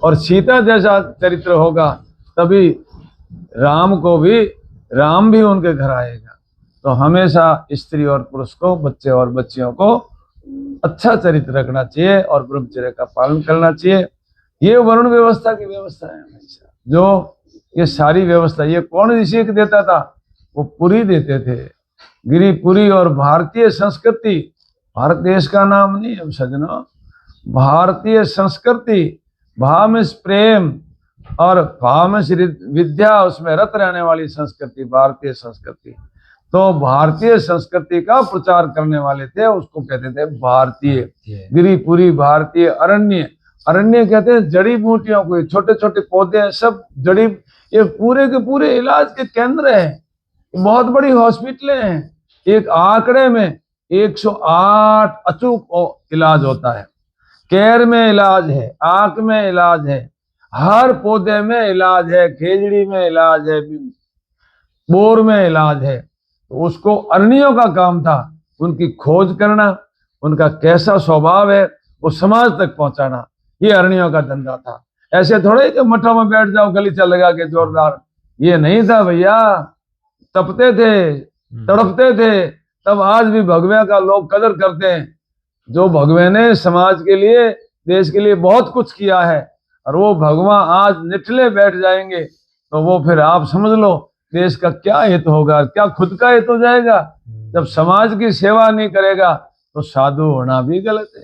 और सीता जैसा चरित्र होगा तभी राम भी उनके घर आएगा। तो हमेशा स्त्री और पुरुष को, बच्चे और बच्चियों को अच्छा चरित्र रखना चाहिए और ब्रह्मचर्य का पालन करना चाहिए। ये वरुण व्यवस्था की व्यवस्था है हमेशा। जो ये सारी व्यवस्था ये कौन ऋषि देता था? वो पुरी देते थे, गिरिपुरी। और भारतीय संस्कृति, भारत देश का नाम नहीं है सजना, भारतीय संस्कृति, भाव में प्रेम और भाव में विद्या, उसमें रत रहने वाली संस्कृति भारतीय संस्कृति। तो भारतीय संस्कृति का प्रचार करने वाले थे, उसको कहते थे भारतीय। गिरिपुरी, भारतीय। अरण्य, अरण्य कहते हैं जड़ी बूटियों को, छोटे छोटे पौधे हैं सब जड़ी, ये पूरे के पूरे इलाज के केंद्र हैं, बहुत बड़ी हॉस्पिटलें हैं। एक आंकड़े में 108 अचूक इलाज होता है। कैर में इलाज है, आंख में इलाज है, हर पौधे में इलाज है, खेजड़ी में इलाज है, बोर में इलाज है। तो उसको अरण्यों का काम था उनकी खोज करना, उनका कैसा स्वभाव है वो समाज तक पहुंचाना, ये अरण्यों का धंधा था। ऐसे थोड़े कि मठों में बैठ जाओ गलीचा लगा के जोरदार, ये नहीं था भैया। तपते थे, तड़पते थे, तब आज भी भगवे का लोग कदर करते हैं। जो भगवे ने समाज के लिए, देश के लिए बहुत कुछ किया है, और वो भगवान आज निठले बैठ जाएंगे तो वो फिर आप समझ लो देश का क्या हित होगा, क्या खुद का हित हो जाएगा। जब समाज की सेवा नहीं करेगा तो साधु होना भी गलत है।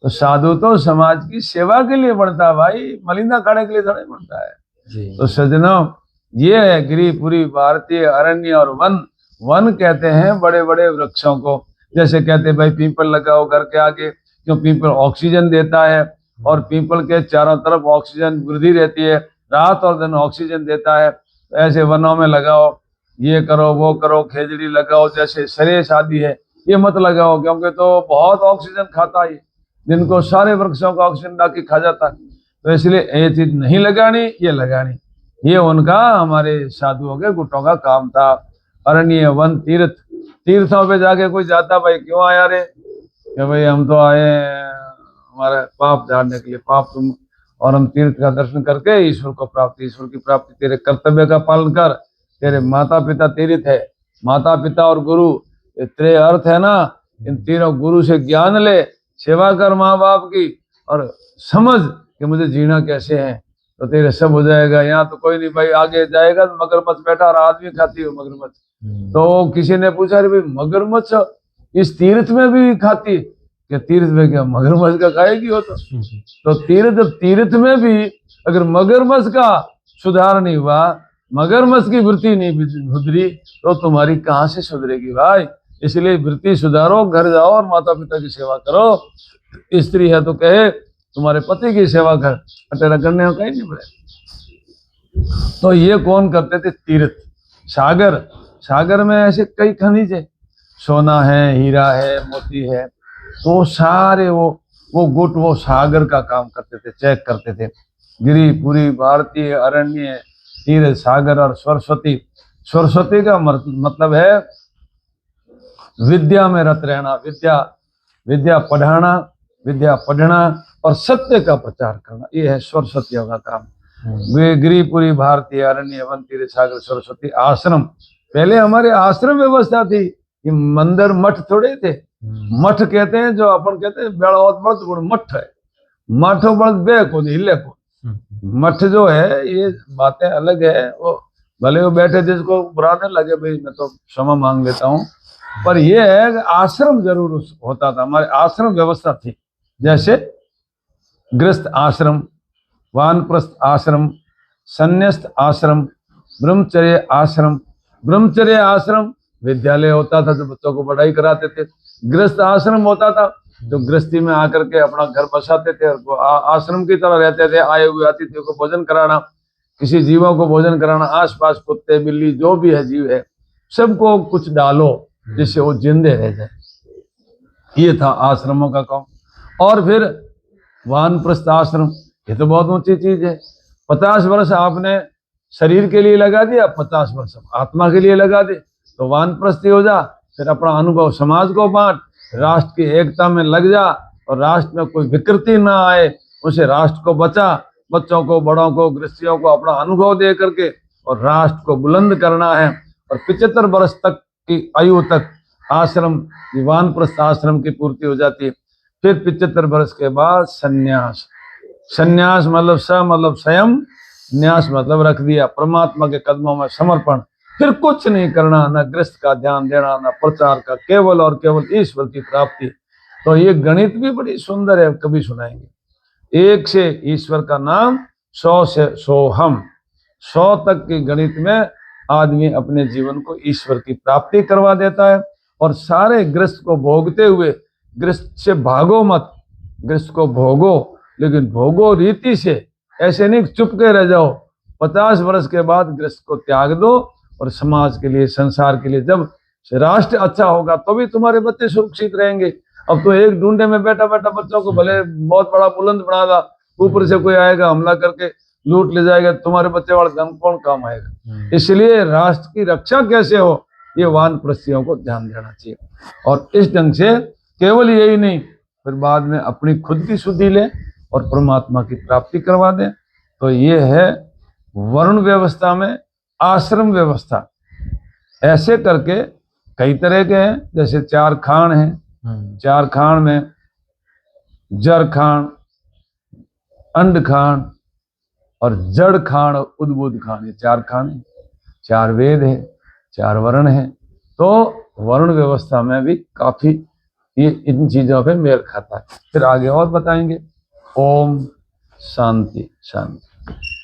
तो साधु तो समाज की सेवा के लिए बनता है भाई, मलिंदा खाने के लिए थोड़ा बनता है जी। तो सज्जनों, ये है गिरिपुरी, भारतीय, अरण्य और वन। वन कहते हैं बड़े बड़े वृक्षों को, जैसे कहते हैं भाई पीपल लगाओ घर के आगे, क्यों? पीपल ऑक्सीजन देता है और पीपल के चारों तरफ ऑक्सीजन वृद्धि रहती है, रात और दिन ऑक्सीजन देता है। ऐसे वनों में लगाओ, ये करो वो करो, खेजड़ी लगाओ। जैसे सरे शादी है, ये मत लगाओ क्योंकि तो बहुत ऑक्सीजन खाता है, दिन को सारे वृक्षों का ऑक्सीजन ला के खा जाता है। तो इसलिए ये चीज नहीं लगानी, ये लगानी। ये उनका, हमारे साधुओं के गुटों का काम था। अरण्य, वन, तीर्थ। तीर्थों पे जाके कोई जाता भाई क्यों आया रे? कि भाई हम तो आए हमारे पाप झाड़ने के लिए, पाप तुम, और हम तीर्थ का दर्शन करके ईश्वर को प्राप्ति, ईश्वर की प्राप्ति, तेरे कर्तव्य का पालन कर। तेरे माता पिता तीर्थ है, माता पिता और गुरु ये त्रे अर्थ है ना, इन तीनों गुरु से ज्ञान ले, सेवा कर माँ बाप की, और समझ कि मुझे जीना कैसे है, तो तेरे सब हो जाएगा। यहाँ तो कोई नहीं भाई, आगे जाएगा तो मगरमच्छ बैठा और आदमी खाती हो मगरमच्छ। तो किसी ने पूछा अरे भाई मगरमच्छ इस तीर्थ में भी खाती? कि तीर्थ में क्या मगरमच्छ का खाएगी हो? तो तीर्थ में भी अगर मगरमच्छ का सुधार नहीं हुआ, मगरमच्छ की वृत्ति नहीं सुधरी, तो तुम्हारी कहाँ से सुधरेगी भाई? इसलिए वृत्ति सुधारो, घर जाओ और माता पिता की सेवा करो। स्त्री है तो कहे तुम्हारे पति की सेवा कर, अटेरा करने का ही नहीं पड़े। तो ये कौन करते थे? तीर्थ। सागर, सागर में ऐसे कई खनिज है, सोना है, हीरा है, मोती है। तो सारे वो गुट वो सागर का काम करते थे, चेक करते थे। गिरिपुरी, भारतीय, अरण्य, तीर्थ, सागर और सरस्वती। सरस्वती का मतलब है विद्या में रत रहना, विद्या पढ़ना और सत्य का प्रचार करना, ये है सरस्वतियों का काम। गिरिपुरी, भारतीय, अरण्य, वन, तीर्थ, सागर, सरस्वती। आश्रम, पहले हमारे आश्रम व्यवस्था थी, ये मंदिर मठ थोड़े थे। मठ कहते हैं जो अपन कहते हैं बड़ा मठ है, मठ बड़ बे को हिले को। मठ जो है ये बातें अलग है, वो भले वो बैठे जिसको बुरा न लगे भाई, मैं तो क्षमा मांग लेता हूँ, पर ये है आश्रम जरूर होता था, हमारे आश्रम व्यवस्था थी। जैसे गृहस्थ आश्रम, वानप्रस्थ आश्रम, संन्यास्त आश्रम, ब्रह्मचर्य आश्रम। ब्रह्मचर्य आश्रम विद्यालय होता था जो बच्चों को पढ़ाई कराते थे। गृहस्थ आश्रम होता था जो गृहस्थी में आकर के अपना घर बसाते थे और आश्रम की तरह रहते थे। आए हुए अतिथियों को भोजन कराना, किसी जीवों को भोजन कराना, आसपास कुत्ते बिल्ली जो भी है जीव है सबको कुछ डालो जिससे वो जिंदे रह जाए। ये था आश्रमों का काम। और फिर वानप्रस्थ आश्रम, ये तो बहुत ऊंची चीज है। 50 वर्ष आपने शरीर के लिए लगा दिया, 50 वर्ष आत्मा के लिए लगा दे, तो वानप्रस्थी हो जा। फिर अपना अनुभव समाज को बांट, राष्ट्र की एकता में लग जा, और राष्ट्र में कोई विकृति ना आए, उसे राष्ट्र को बचा। बच्चों को, बड़ों को, गृहस्थियों को अपना अनुभव दे करके और राष्ट्र को बुलंद करना है। और 75 वर्ष तक की आयु तक आश्रम, वानप्रस्थ आश्रम की पूर्ति हो जाती है। फिर 75 वर्ष के बाद संन्यास। संन्यास मतलब स मतलब स्वयं, न्यास मतलब रख दिया, परमात्मा के कदमों में समर्पण। फिर कुछ नहीं करना, न गृहस्थ का ध्यान देना, न प्रचार का, केवल और केवल ईश्वर की प्राप्ति। तो ये गणित भी बड़ी सुंदर है, कभी सुनाएंगे। 1 से ईश्वर का नाम, 100 से सोहम। 100 तक के गणित में आदमी अपने जीवन को ईश्वर की प्राप्ति करवा देता है। और सारे गृहस्थ को भोगते हुए, गृहस्थ से भागो मत, गृहस्थ को भोगो, लेकिन भोगो रीति से, ऐसे नहीं चुप के रह जाओ। 50 वर्ष के बाद गृहस्थ को त्याग दो और समाज के लिए, संसार के लिए, जब राष्ट्र अच्छा होगा तो भी तुम्हारे बच्चे सुरक्षित रहेंगे। अब तो एक ढूंढे में बैठा बैठा बच्चों को भले बहुत बड़ा बुलंद बना दा, ऊपर से कोई आएगा हमला करके लूट ले जाएगा, तुम्हारे बच्चे वाला धन कौन काम आएगा। इसलिए राष्ट्र की रक्षा कैसे हो, ये वानप्रस्थियों को ध्यान देना चाहिए। और इस ढंग से केवल यही नहीं, फिर बाद में अपनी खुद की शुद्धि ले और परमात्मा की प्राप्ति करवा दें। तो ये है वर्ण व्यवस्था में आश्रम व्यवस्था। ऐसे करके कई तरह के हैं, जैसे 4 खान हैं। 4 खान में जड़ खान, अंड खान और जड़ खान और उद्बुद्ध खान, ये 4 खान है। 4 वेद है, 4 वर्ण है। तो वर्ण व्यवस्था में भी काफी ये इन चीजों पे मेल खाता है। फिर आगे और बताएंगे। ओम शांति शांति।